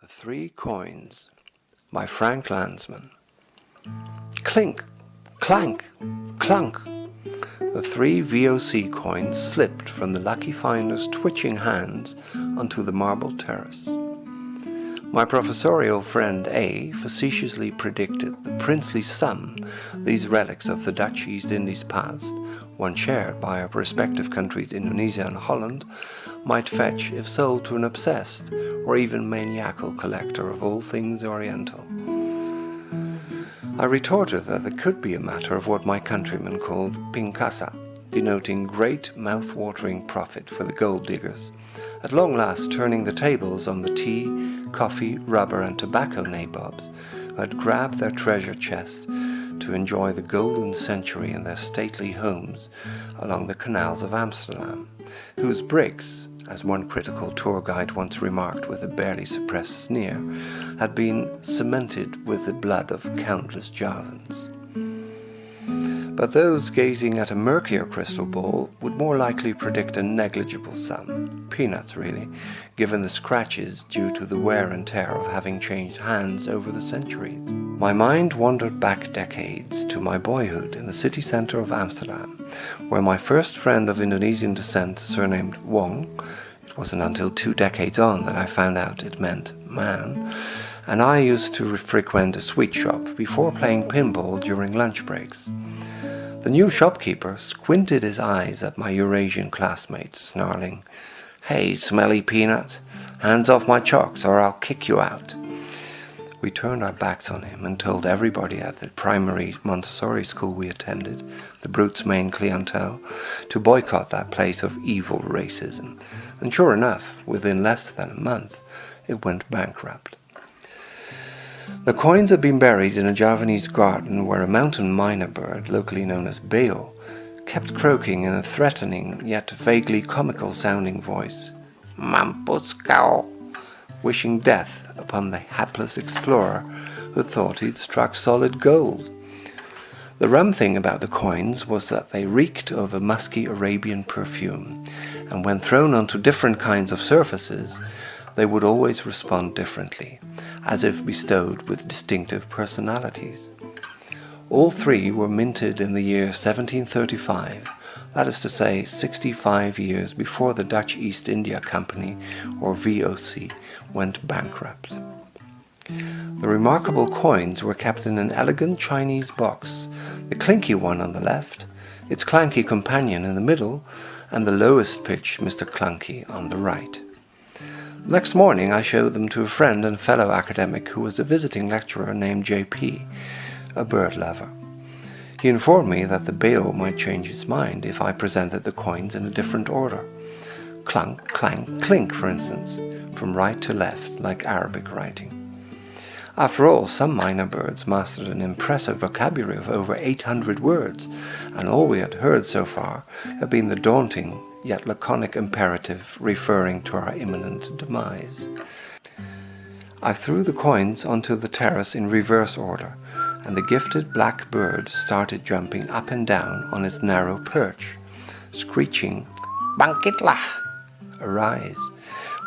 The Three Coins by Frank Landsman. Clink, clank, clunk. The three VOC coins slipped from the lucky finder's twitching hands onto the marble terrace. My professorial friend A facetiously predicted the princely sum these relics of the Dutch East Indies past, one shared by our respective countries Indonesia and Holland, might fetch if sold to an obsessed or even maniacal collector of all things Oriental. I retorted that it could be a matter of what my countrymen called pinkasa, denoting great mouth-watering profit for the gold diggers, at long last turning the tables on the tea, coffee, rubber and tobacco nabobs who had grabbed their treasure chest to enjoy the golden century in their stately homes along the canals of Amsterdam, whose bricks, as one critical tour guide once remarked with a barely suppressed sneer, had been cemented with the blood of countless Javans. But those gazing at a murkier crystal ball would more likely predict a negligible sum, peanuts really, given the scratches due to the wear and tear of having changed hands over the centuries. My mind wandered back decades to my boyhood in the city centre of Amsterdam, where my first friend of Indonesian descent, surnamed Wong, it wasn't until 2 decades on that I found out it meant man, and I used to frequent a sweet shop before playing pinball during lunch breaks. The new shopkeeper squinted his eyes at my Eurasian classmates, snarling, "Hey, smelly peanut, hands off my chocks or I'll kick you out." We turned our backs on him and told everybody at the primary Montessori school we attended, the brute's main clientele, to boycott that place of evil racism. And sure enough, within less than a month, it went bankrupt. The coins had been buried in a Javanese garden where a mountain myna bird, locally known as beo, kept croaking in a threatening yet vaguely comical sounding voice, "Mampus kau," wishing death upon the hapless explorer who thought he'd struck solid gold. The rum thing about the coins was that they reeked of a musky Arabian perfume, and when thrown onto different kinds of surfaces, they would always respond differently, as if bestowed with distinctive personalities. All three were minted in the year 1735, that is to say 65 years before the Dutch East India Company, or VOC, went bankrupt. The remarkable coins were kept in an elegant Chinese box, the clinky one on the left, its clanky companion in the middle, and the lowest pitch Mr. Clunky on the right. Next morning I showed them to a friend and fellow academic who was a visiting lecturer named J.P., a bird lover. He informed me that the beo might change its mind if I presented the coins in a different order. Clunk, clank, clink, for instance, from right to left, like Arabic writing. After all, some myna birds mastered an impressive vocabulary of over 800 words, and all we had heard so far had been the daunting yet laconic imperative referring to our imminent demise. I threw the coins onto the terrace in reverse order, and the gifted black bird started jumping up and down on its narrow perch, screeching, "Bangkitlah!" arise.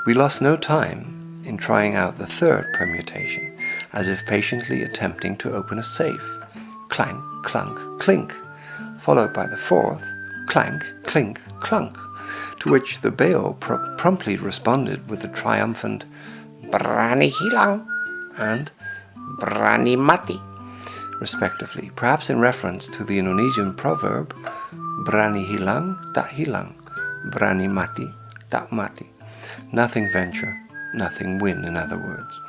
We lost no time in trying out the third permutation, as if patiently attempting to open a safe. Clank, clunk, clink, followed by the fourth, clank, clink, clunk, to which the beo promptly responded with the triumphant "Berani hilang" and "Berani mati," respectively, perhaps in reference to the Indonesian proverb "Berani hilang, tak hilang, berani mati, tak mati." Nothing venture, nothing win, in other words.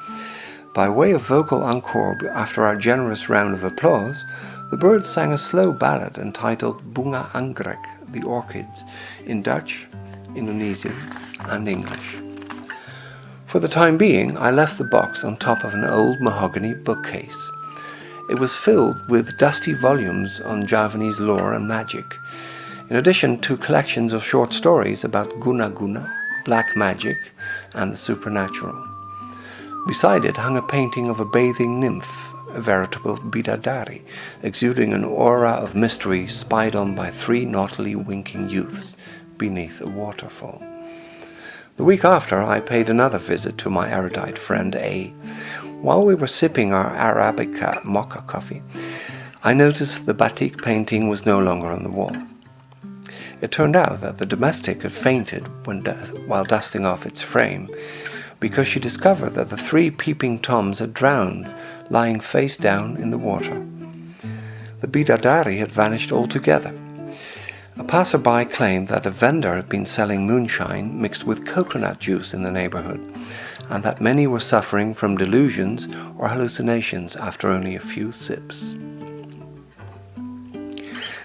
By way of vocal encore after our generous round of applause, the bird sang a slow ballad entitled Bunga Anggrek, the Orchids, in Dutch, Indonesian, and English. For the time being, I left the box on top of an old mahogany bookcase. It was filled with dusty volumes on Javanese lore and magic, in addition to collections of short stories about guna-guna, black magic, and the supernatural. Beside it hung a painting of a bathing nymph, a veritable bidadari, exuding an aura of mystery spied on by 3 naughtily winking youths beneath a waterfall. The week after, I paid another visit to my erudite friend A. While we were sipping our Arabica mocha coffee, I noticed the batik painting was no longer on the wall. It turned out that the domestic had fainted while dusting off its frame, because she discovered that the 3 peeping toms had drowned, lying face down in the water. The bidadari had vanished altogether. A passerby claimed that a vendor had been selling moonshine mixed with coconut juice in the neighborhood, and that many were suffering from delusions or hallucinations after only a few sips.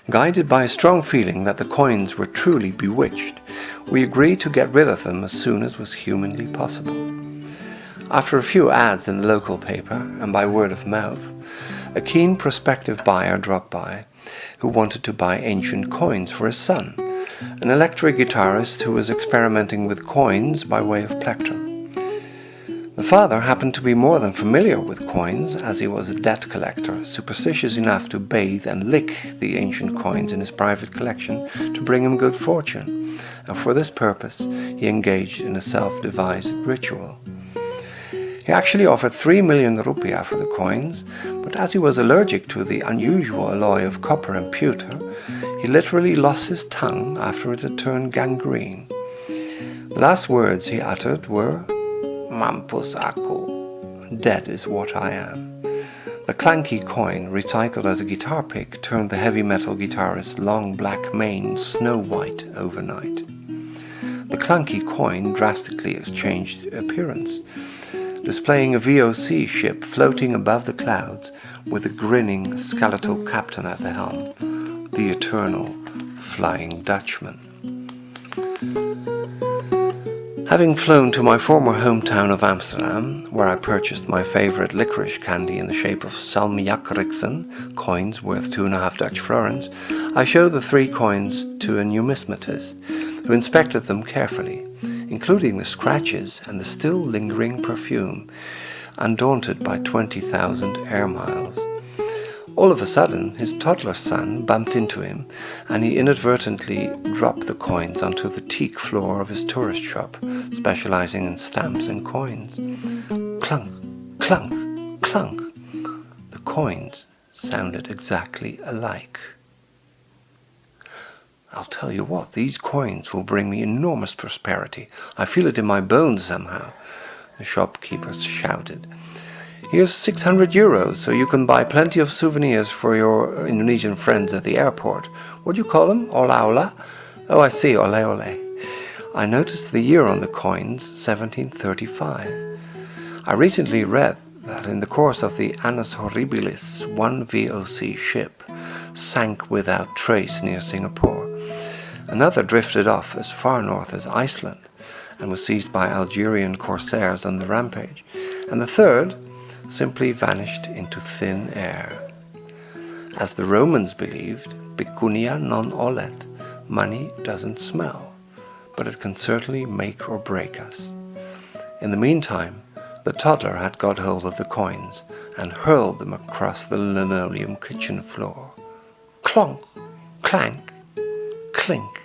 Guided by a strong feeling that the coins were truly bewitched, we agreed to get rid of them as soon as was humanly possible. After a few ads in the local paper, and by word of mouth, a keen prospective buyer dropped by, who wanted to buy ancient coins for his son, an electric guitarist who was experimenting with coins by way of plectrum. The father happened to be more than familiar with coins, as he was a debt collector, superstitious enough to bathe and lick the ancient coins in his private collection to bring him good fortune, and for this purpose he engaged in a self-devised ritual. He actually offered 3 million rupiah for the coins, but as he was allergic to the unusual alloy of copper and pewter, he literally lost his tongue after it had turned gangrene. The last words he uttered were, "Mampus aku, dead is what I am." The clanky coin, recycled as a guitar pick, turned the heavy metal guitarist's long black mane snow white overnight. The clunky coin drastically exchanged appearance, displaying a VOC ship floating above the clouds with a grinning skeletal captain at the helm, the eternal Flying Dutchman. Having flown to my former hometown of Amsterdam, where I purchased my favorite licorice candy in the shape of salmiakkeriksen, coins worth 2.5 Dutch florins, I showed the 3 coins to a numismatist, who inspected them carefully, including the scratches and the still lingering perfume, undaunted by 20,000 air miles. All of a sudden, his toddler son bumped into him, and he inadvertently dropped the coins onto the teak floor of his tourist shop, specializing in stamps and coins. Clunk, clunk, clunk. The coins sounded exactly alike. "I'll tell you what, these coins will bring me enormous prosperity. I feel it in my bones somehow," the shopkeeper shouted. "Here's 600 euros, so you can buy plenty of souvenirs for your Indonesian friends at the airport. What do you call them? Ola ola? Oh, I see, ole ole." I noticed the year on the coins, 1735. I recently read that in the course of the Annus Horribilis, 1 VOC ship sank without trace near Singapore. Another drifted off as far north as Iceland and was seized by Algerian corsairs on the rampage. And the third simply vanished into thin air. As the Romans believed, pecunia non olet, money doesn't smell, but it can certainly make or break us. In the meantime, the toddler had got hold of the coins and hurled them across the linoleum kitchen floor. Clonk, clank, clink.